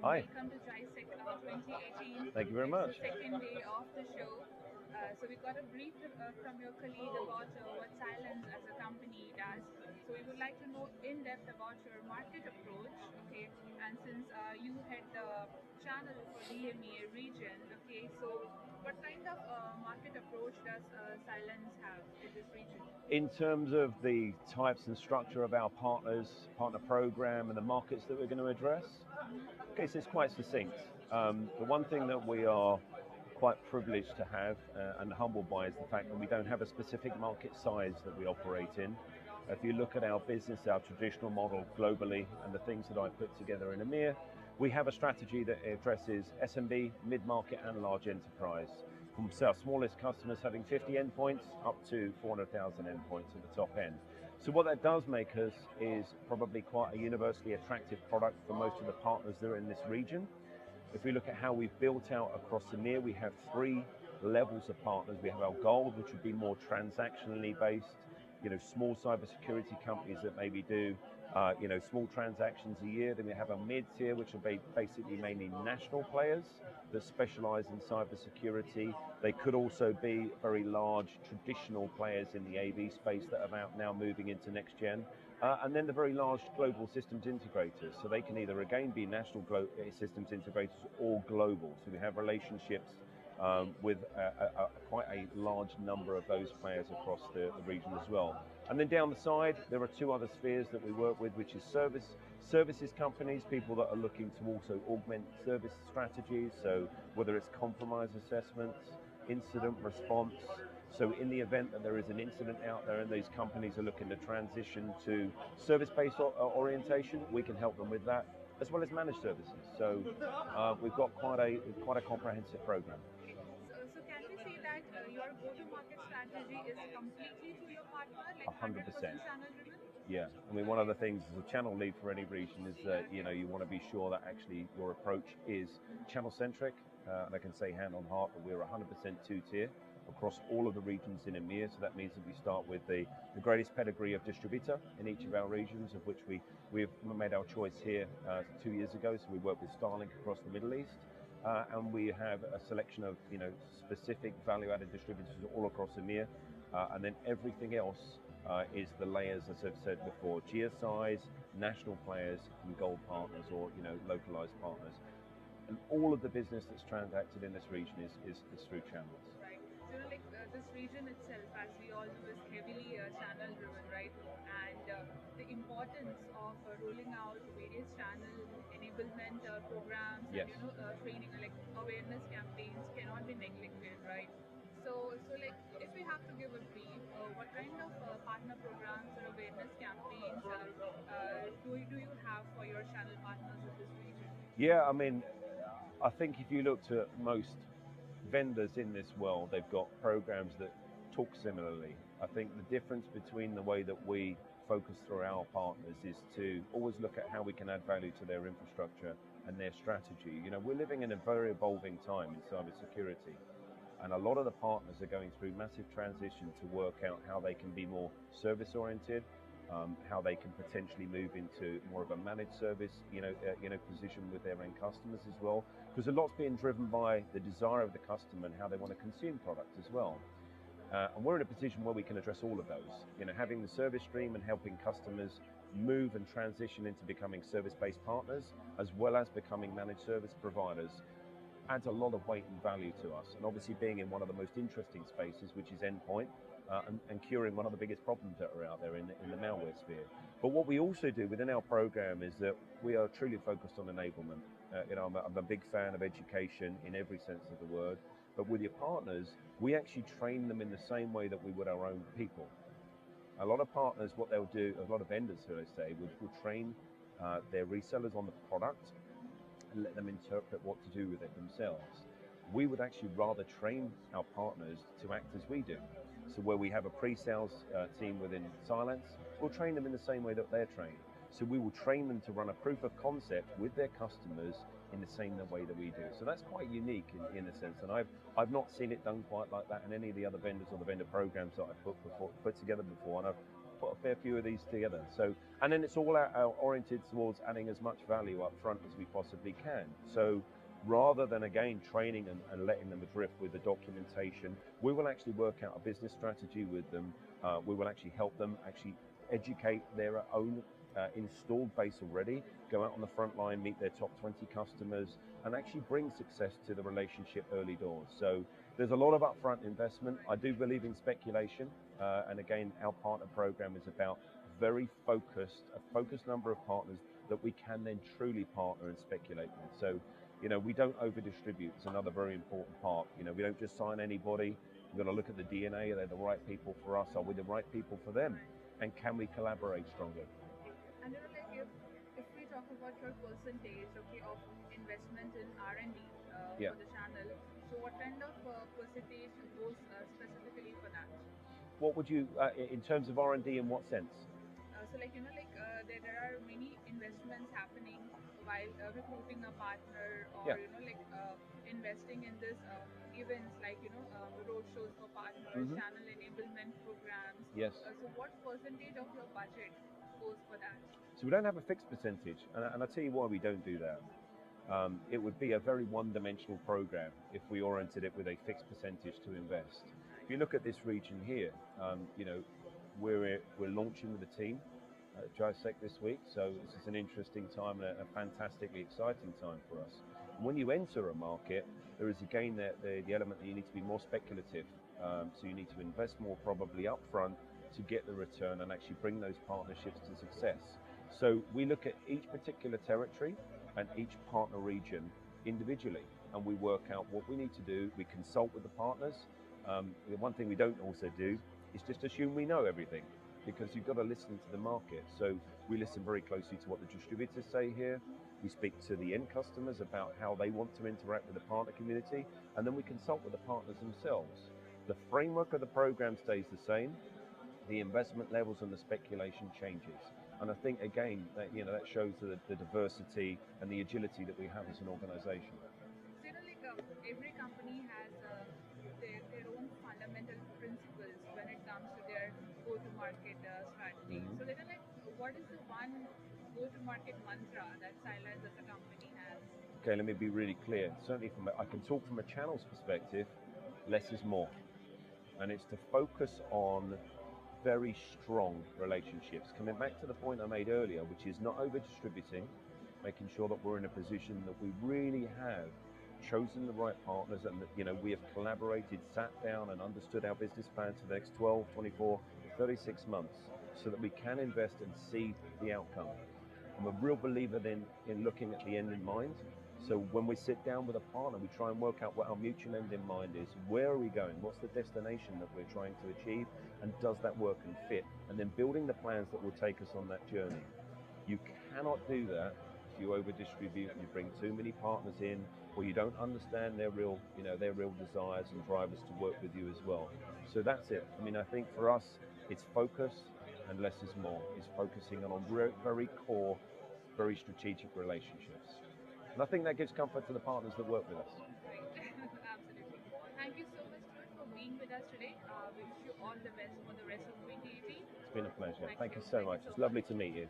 Hi. welcome to GISEC 2018. Thank you very It's the much. second day of the show. So we got a brief from your colleague about what Cylance as a company does. So we would like to know in depth about your market approach, okay? And since you head the channel for the EMEA region, okay? So what kind of market approach does Cylance have in this region? In terms of the types and structure of our partners, partner program, and the markets that we're going to address, okay, so it's quite succinct. The one thing that we are quite privileged to have and humbled by is the fact that we don't have a specific market size that we operate in. If you look at our business, our traditional model globally, and the things that I put together in EMEA, we have a strategy that addresses SMB, mid-market, and large enterprise. From our smallest customers having 50 endpoints up to 400,000 endpoints at the top end. So what that does make us is probably quite a universally attractive product for most of the partners that are in this region. If we look at how we've built out across EMEA, we have three levels of partners. We have our gold, which would be more transactionally based, small cybersecurity companies that maybe do, small transactions a year. Then we have our mid-tier, which are basically mainly national players that specialize in cybersecurity. They could also be very large traditional players in the AV space that are now moving into next gen. And then the very large global systems integrators. So they can either again be national systems integrators or global. So we have relationships with quite a large number of those players across the region as well. And then down the side, there are two other spheres that we work with, which is services companies, people that are looking to also augment service strategies. So whether it's compromise assessments, incident response. So in the event that there is an incident out there and these companies are looking to transition to service-based orientation, we can help them with that, as well as managed services. So we've got quite a comprehensive program. So can we say that your go-to-market strategy is completely through your partner, like 100%. 100% channel driven? Yeah, I mean, one of the things as a channel lead for any region is that you want to be sure that actually your approach is channel centric, and I can say hand on heart that we're 100% two-tier across all of the regions in EMEA. So that means that we start with the greatest pedigree of distributor in each of our regions, of which we've made our choice here 2 years ago. So we work with Starlink across the Middle East. And we have a selection of specific value-added distributors all across EMEA, and then everything else is the layers, as I've said before: GSIs, national players, and gold partners, or localized partners. And all of the business that's transacted in this region is through channels. Right. So, this region itself, as we all know, is heavily channel driven, right? And the importance of rolling out various channel enablement programs and Yes. training, like awareness campaigns, cannot be neglected, right? So like if we have to give a brief, what kind of partner programs or awareness campaigns do you have for your channel partners in this region? Yeah, I mean, I think if you looked at most vendors in this world, they've got programs that talk similarly. I think the difference between the way that we focus through our partners is to always look at how we can add value to their infrastructure and their strategy. We're living in a very evolving time in cybersecurity, and a lot of the partners are going through massive transition to work out how they can be more service oriented, how they can potentially move into more of a managed service, position with their end customers as well, because a lot's being driven by the desire of the customer and how they want to consume products as well. And we're in a position where we can address all of those. Having the service stream and helping customers move and transition into becoming service-based partners, as well as becoming managed service providers, adds a lot of weight and value to us. And obviously being in one of the most interesting spaces, which is endpoint, and curing one of the biggest problems that are out there in the malware sphere. But what we also do within our program is that we are truly focused on enablement. I'm a big fan of education in every sense of the word, but with your partners, we actually train them in the same way that we would our own people. A lot of partners, what they'll do, a lot of vendors, who I say, will train their resellers on the product and let them interpret what to do with it themselves. We would actually rather train our partners to act as we do. So where we have a pre-sales team within Cylance, we'll train them in the same way that they're trained. So we will train them to run a proof of concept with their customers in the same way that we do. So that's quite unique in a sense, and I've not seen it done quite like that in any of the other vendors or the vendor programs that I've put together before. And put a fair few of these together. So, and then it's all oriented towards adding as much value up front as we possibly can. So rather than again training and letting them adrift with the documentation, we will actually work out a business strategy with them. We will actually help them actually educate their own installed base already, go out on the front line, meet their top 20 customers, and actually bring success to the relationship early doors. So there's a lot of upfront investment. I do believe in speculation, and again, our partner program is about a focused number of partners that we can then truly partner and speculate with. So, you know, we don't over-distribute. It's another very important part. You know, we don't just sign anybody. We've got to look at the DNA. Are they the right people for us? Are we the right people for them? And can we collaborate strongly? And you know, like if we talk about your percentage, okay, of investment in R&D Yeah. for the channel, so what kind of percentage goes specifically for that? What would you, in terms of R&D, in what sense? So like you know, like there are many investments happening while recruiting a partner, or Yeah. you know, like investing in this events like you know road shows for partners, Hmm. channel enablement programs. Yes. So what percentage of your budget goes for that? So we don't have a fixed percentage, and I'll tell you why we don't do that. It would be a very one-dimensional program if we oriented it with a fixed percentage to invest. If you look at this region here, you know, we're launching with a team at GISEC this week, so this is an interesting time and a fantastically exciting time for us. And when you enter a market, there is again the element that you need to be more speculative. So you need to invest more probably upfront to get the return and actually bring those partnerships to success. So we look at each particular territory and each partner region individually, and we work out what we need to do. We consult with the partners. The one thing we don't also do is just assume we know everything, because you've got to listen to the market. So we listen very closely to what the distributors say here. We speak to the end customers about how they want to interact with the partner community, and then we consult with the partners themselves. The framework of the program stays the same. The investment levels and the speculation changes. And I think again that that shows the diversity and the agility that we have as an organization. So you know, like every company has their own fundamental principles when it comes to their go-to-market strategy. Mhm. So then, like, what is the one go-to-market mantra that Cylance as a company has? Okay, let me be really clear. Certainly I can talk from a channels perspective, less is more. And it's to focus on very strong relationships. Coming back to the point I made earlier, which is not over distributing, making sure that we're in a position that we really have chosen the right partners, and that we have collaborated, sat down and understood our business plans for the next 12, 24, 36 months, so that we can invest and see the outcome. I'm a real believer then in looking at the end in mind. So when we sit down with a partner, we try and work out what our mutual end in mind is. Where are we going? What's the destination that we're trying to achieve? And does that work and fit? And then building the plans that will take us on that journey. You cannot do that if you over distribute and you bring too many partners in, or you don't understand their real desires and drivers to work with you as well. So that's it. I mean, I think for us, it's focus and less is more. It's focusing on very core, very strategic relationships. And I think that gives comfort to the partners that work with us. Right. Absolutely. Thank you so much, Stuart, for being with us today. We wish you all the best for the rest of 2018. It's been a pleasure. Thank Thank you. you so Thank you much. so It's lovely much. to meet you.